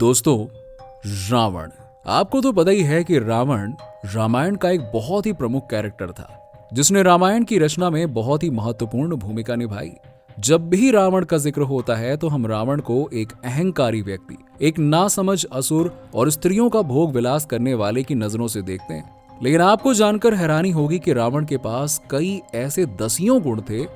दोस्तों, रावण। आपको तो पता ही है कि रावण रामायण का एक बहुत ही प्रमुख कैरेक्टर था, जिसने रामायण की रचना में बहुत ही महत्वपूर्ण भूमिका निभाई। जब भी रावण का जिक्र होता है तो हम रावण को एक अहंकारी व्यक्ति, एक नासमझ असुर और स्त्रियों का भोग विलास करने वाले की नजरों से देखते हैं। लेकिन आपको जानकर हैरानी होगी कि रावण के पास कई ऐसे दसियों गुण थे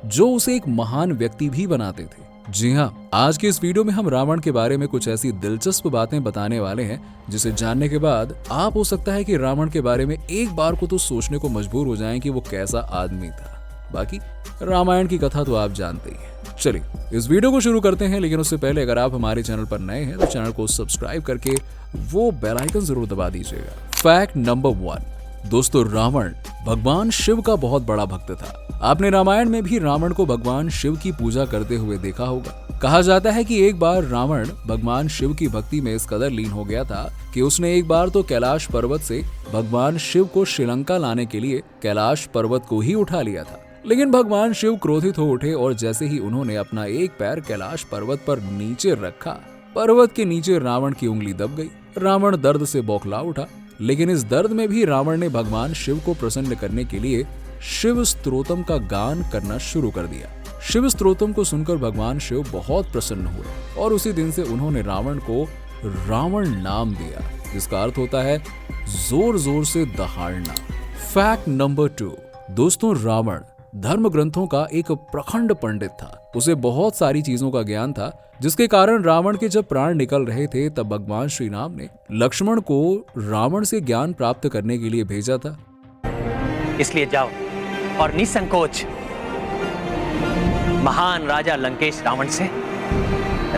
जो उसे एक महान व्यक्ति भी बनाते थे। जी हाँ, आज के इस वीडियो में हम रावण के बारे में कुछ ऐसी दिलचस्प बातें बताने वाले हैं जिसे जानने के बाद आप हो सकता है कि रावण के बारे में एक बार को तो सोचने को मजबूर हो जाएं कि वो कैसा आदमी था। बाकी रामायण की कथा तो आप जानते ही हैं। चलिए इस वीडियो को शुरू करते हैं, लेकिन उससे पहले अगर आप हमारे चैनल पर नए हैं तो चैनल को सब्सक्राइब करके वो बेल आइकन जरूर दबा दीजिएगा। फैक्ट नंबर 1, दोस्तों, रावण भगवान शिव का बहुत बड़ा भक्त था। आपने रामायण में भी रावण को भगवान शिव की पूजा करते हुए देखा होगा। कहा जाता है कि एक बार रावण भगवान शिव की भक्ति में इस कदर लीन हो गया था कि उसने एक बार तो कैलाश पर्वत से भगवान शिव को श्रीलंका लाने के लिए कैलाश पर्वत को ही उठा लिया था। लेकिन भगवान शिव क्रोधित हो उठे और जैसे ही उन्होंने अपना एक पैर कैलाश पर्वत पर नीचे रखा, पर्वत के नीचे रावण की उंगली दब गई। रावण दर्द से बौखला उठा, लेकिन इस दर्द में भी रावण ने भगवान शिव को प्रसन्न करने के लिए शिव स्तोत्रम का गान करना शुरू कर दिया। शिव स्तोत्रम को सुनकर भगवान शिव बहुत प्रसन्न हुए और उसी दिन से उन्होंने रावण को रावण नाम दिया, जिसका अर्थ होता है जोर जोर से दहाड़ना। फैक्ट नंबर 2, दोस्तों, रावण धर्म ग्रंथों का एक प्रखंड पंडित था। उसे बहुत सारी चीजों का ज्ञान था, जिसके कारण रावण के जब प्राण निकल रहे थे तब भगवान श्री राम ने लक्ष्मण को रावण से ज्ञान प्राप्त करने के लिए भेजा था। इसलिए जाओ और निसंकोच महान राजा लंकेश रावण से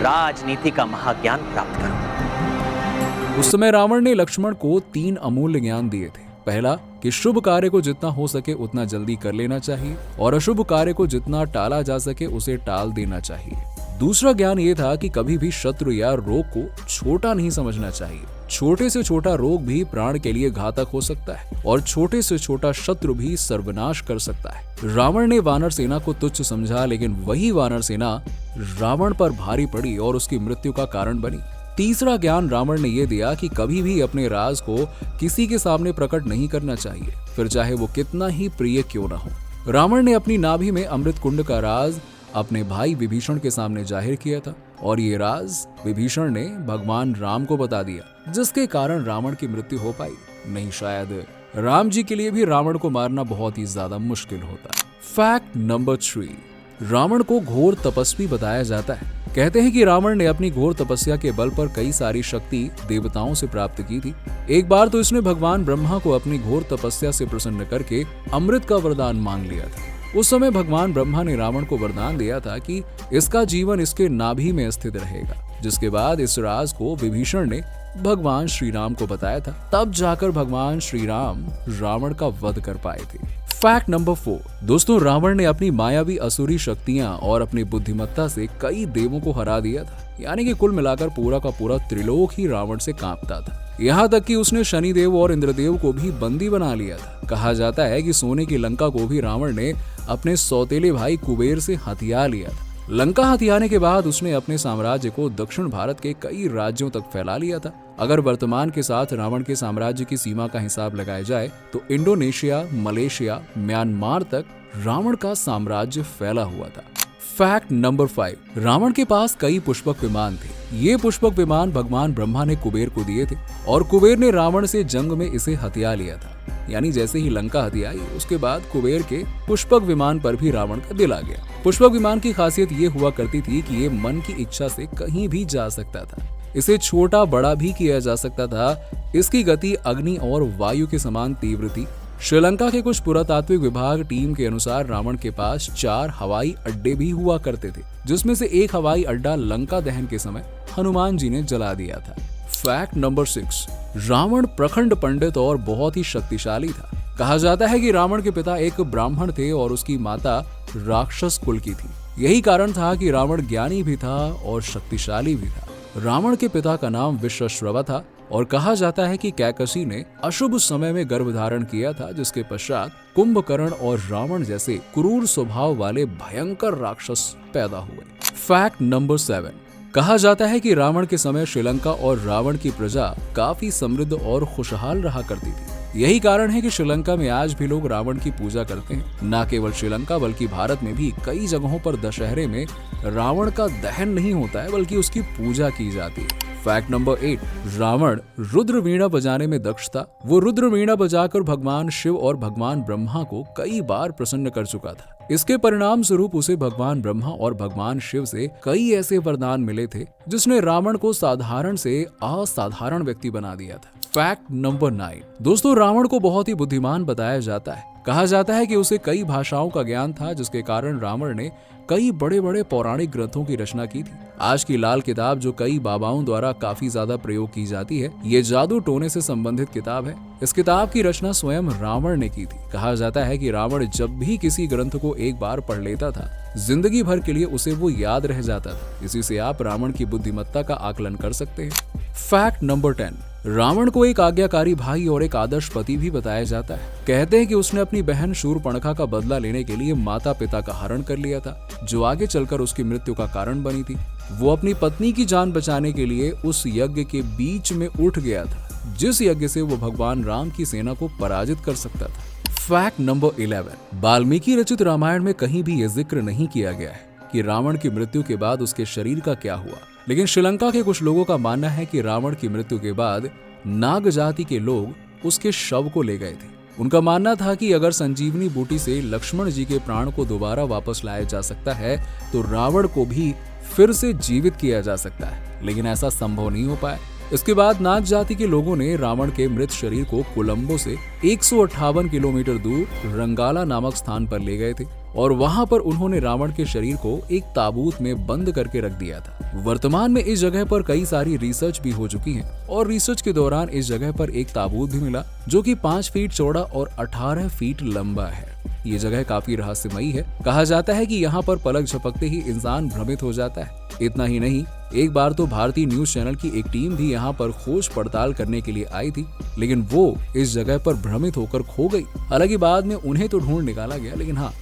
राजनीति का महाज्ञान प्राप्त करो। उस समय रावण ने लक्ष्मण को 3 अमूल्य ज्ञान दिए थे। पहला कि शुभ कार्य को जितना हो सके उतना जल्दी कर लेना चाहिए और अशुभ कार्य को जितना टाला जा सके उसे टाल देना चाहिए। दूसरा ज्ञान ये था कि कभी भी शत्रु या रोग को छोटा नहीं समझना चाहिए। छोटे से छोटा रोग भी प्राण के लिए घातक हो सकता है और छोटे से छोटा शत्रु भी सर्वनाश कर सकता है। रावण ने वानर सेना को तुच्छ समझा, लेकिन वही वानर सेना रावण पर भारी पड़ी और उसकी मृत्यु का कारण बनी। तीसरा ज्ञान रावण ने यह दिया कि कभी भी अपने राज को किसी के सामने प्रकट नहीं करना चाहिए, फिर चाहे वो कितना ही प्रिय क्यों न हो। रावण ने अपनी नाभि में अमृत कुंड का राज अपने भाई विभीषण के सामने जाहिर किया था और ये राज विभीषण ने भगवान राम को बता दिया, जिसके कारण रावण की मृत्यु हो पाई। नहीं, शायद राम जी के लिए भी रावण को मारना बहुत ही ज्यादा मुश्किल होता। फैक्ट नंबर 3, रावण को घोर तपस्वी बताया जाता है। कहते हैं कि रावण ने अपनी घोर तपस्या के बल पर कई सारी शक्ति देवताओं से प्राप्त की थी। एक बार तो इसने भगवान ब्रह्मा को अपनी घोर तपस्या से प्रसन्न करके अमृत का वरदान मांग लिया था। उस समय भगवान ब्रह्मा ने रावण को वरदान दिया था कि इसका जीवन इसके नाभि में स्थित रहेगा, जिसके बाद इस राज को विभीषण ने भगवान श्री राम को बताया था। तब जाकर भगवान श्री राम रावण का वध कर पाए थे। फैक्ट नंबर 4, दोस्तों, रावण ने अपनी मायावी असुरी शक्तियां और अपनी बुद्धिमत्ता से कई देवों को हरा दिया था। यानी कि कुल मिलाकर पूरा का पूरा त्रिलोक ही रावण से कांपता था। यहाँ तक कि उसने शनिदेव और इंद्रदेव को भी बंदी बना लिया था। कहा जाता है कि सोने की लंका को भी रावण ने अपने सौतेले भाई कुबेर से हथिया लिया था। लंका हथियाने के बाद उसने अपने साम्राज्य को दक्षिण भारत के कई राज्यों तक फैला लिया था। अगर वर्तमान के साथ रावण के साम्राज्य की सीमा का हिसाब लगाया जाए तो इंडोनेशिया, मलेशिया, म्यांमार तक रावण का साम्राज्य फैला हुआ था। फैक्ट नंबर 5, रावण के पास कई पुष्पक विमान थे। ये पुष्पक विमान भगवान ब्रह्मा ने कुबेर को दिए थे और कुबेर ने रावण से जंग में इसे हथिया लिया था। यानी जैसे ही लंका हथियाई उसके बाद कुबेर के पुष्पक विमान पर भी रावण का दिल आ गया। पुष्पक विमान की खासियत ये हुआ करती थी कि ये मन की इच्छा से कहीं भी जा सकता था। इसे छोटा बड़ा भी किया जा सकता था। इसकी गति अग्नि और वायु के समान तीव्र थी। श्रीलंका के कुछ पुरातात्विक विभाग टीम के अनुसार रावण के पास 4 हवाई अड्डे भी हुआ करते थे, जिसमें से एक हवाई अड्डा लंका दहन के समय हनुमान जी ने जला दिया था। फैक्ट नंबर 6, रावण प्रखंड पंडित और बहुत ही शक्तिशाली था। कहा जाता है कि रावण के पिता एक ब्राह्मण थे और उसकी माता राक्षस कुल की थी। यही कारण था कि रावण ज्ञानी भी था और शक्तिशाली भी था। रावण के पिता का नाम विश्वश्रवा था और कहा जाता है कि कैकसी ने अशुभ समय में गर्भ धारण किया था, जिसके पश्चात कुंभकर्ण और रावण जैसे क्रूर स्वभाव वाले भयंकर राक्षस पैदा हुए। फैक्ट नंबर 7, कहा जाता है कि रावण के समय श्रीलंका और रावण की प्रजा काफी समृद्ध और खुशहाल रहा करती थी। यही कारण है कि श्रीलंका में आज भी लोग रावण की पूजा करते हैं। न केवल श्रीलंका बल्कि भारत में भी कई जगहों पर दशहरे में रावण का दहन नहीं होता है बल्कि उसकी पूजा की जाती है। फैक्ट नंबर 8, रावण रुद्र वीणा बजाने में दक्ष था। वो रुद्र वीणा बजाकर भगवान शिव और भगवान ब्रह्मा को कई बार प्रसन्न कर चुका था। इसके परिणाम स्वरूप उसे भगवान ब्रह्मा और भगवान शिव से कई ऐसे वरदान मिले थे जिसने रावण को साधारण से असाधारण व्यक्ति बना दिया था। फैक्ट नंबर 9, दोस्तों रावण को बहुत ही बुद्धिमान बताया जाता है। कहा जाता है कि उसे कई भाषाओं का ज्ञान था जिसके कारण रावण ने कई बड़े बड़े पौराणिक ग्रंथों की रचना की थी। आज की लाल किताब जो कई बाबाओं द्वारा काफी ज्यादा प्रयोग की जाती है, ये जादू टोने से संबंधित किताब है। इस किताब की रचना स्वयं रावण ने की थी। कहा जाता है कि रावण जब भी किसी ग्रंथ को एक बार पढ़ लेता था, जिंदगी भर के लिए उसे वो याद रह जाता था। इसी से आप रावण की बुद्धिमत्ता का आकलन कर सकते हैं। फैक्ट नंबर 10, रावण को एक आज्ञाकारी भाई और एक आदर्श पति भी बताया जाता है। कहते हैं कि उसने अपनी बहन शूर्पणखा का बदला लेने के लिए माता पिता का हरण कर लिया था, जो आगे चलकर उसकी मृत्यु का कारण बनी थी। वो अपनी पत्नी की जान बचाने के लिए उस यज्ञ के बीच में उठ गया था, जिस यज्ञ से वो भगवान राम की सेना को पराजित कर सकता था। फैक्ट नंबर 11, वाल्मीकि रचित रामायण में कहीं भी यह जिक्र नहीं किया गया है कि रावण की मृत्यु के बाद उसके शरीर का क्या हुआ, लेकिन श्रीलंका के कुछ लोगों का मानना है कि रावण की मृत्यु के बाद नाग जाति के लोग उसके शव को ले गए थे। उनका मानना था कि अगर संजीवनी बूटी से लक्ष्मण जी के प्राण को दोबारा वापस लाया जा सकता है तो रावण को भी फिर से जीवित किया जा सकता है, लेकिन ऐसा संभव नहीं हो पाया। इसके बाद नाग जाति के लोगों ने रावण के मृत शरीर को कोलंबो से 158 किलोमीटर दूर रंगाला नामक स्थान पर ले गए थे और वहां पर उन्होंने रावण के शरीर को एक ताबूत में बंद करके रख दिया था। वर्तमान में इस जगह पर कई सारी रिसर्च भी हो चुकी हैं और रिसर्च के दौरान इस जगह पर एक ताबूत भी मिला जो कि 5 फीट चौड़ा और 18 फीट लंबा है। ये जगह काफी रहस्यमयी है। कहा जाता है कि यहाँ पर पलक झपकते ही इंसान भ्रमित हो जाता है। इतना ही नहीं, एक बार तो भारतीय न्यूज चैनल की एक टीम भी यहाँ पर खोज पड़ताल करने के लिए आई थी, लेकिन वो इस जगह पर भ्रमित होकर खो गई। हालांकि बाद में उन्हें तो ढूंढ निकाला गया, लेकिन हाँ,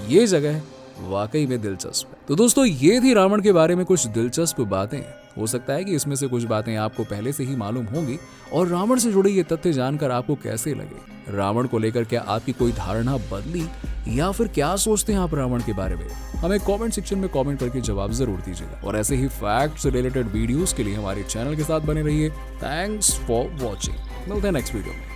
ये जगह वाकई में दिलचस्प है। तो दोस्तों, ये थी रावण के बारे में कुछ दिलचस्प बातें। हो सकता है कि इसमें से कुछ बातें आपको पहले से ही मालूम होंगी और रावण से जुड़े ये तथ्य जानकर आपको कैसे लगे। रावण को लेकर क्या आपकी कोई धारणा बदली या फिर क्या सोचते हैं आप रावण के बारे में? हमें कमेंट सेक्शन में कमेंट करके जवाब जरूर दीजिएगा और ऐसे ही फैक्ट से रिलेटेड वीडियोस के लिए हमारे चैनल के साथ बने रहिए। Thanks for watching. मिलते हैं नेक्स्ट वीडियो में।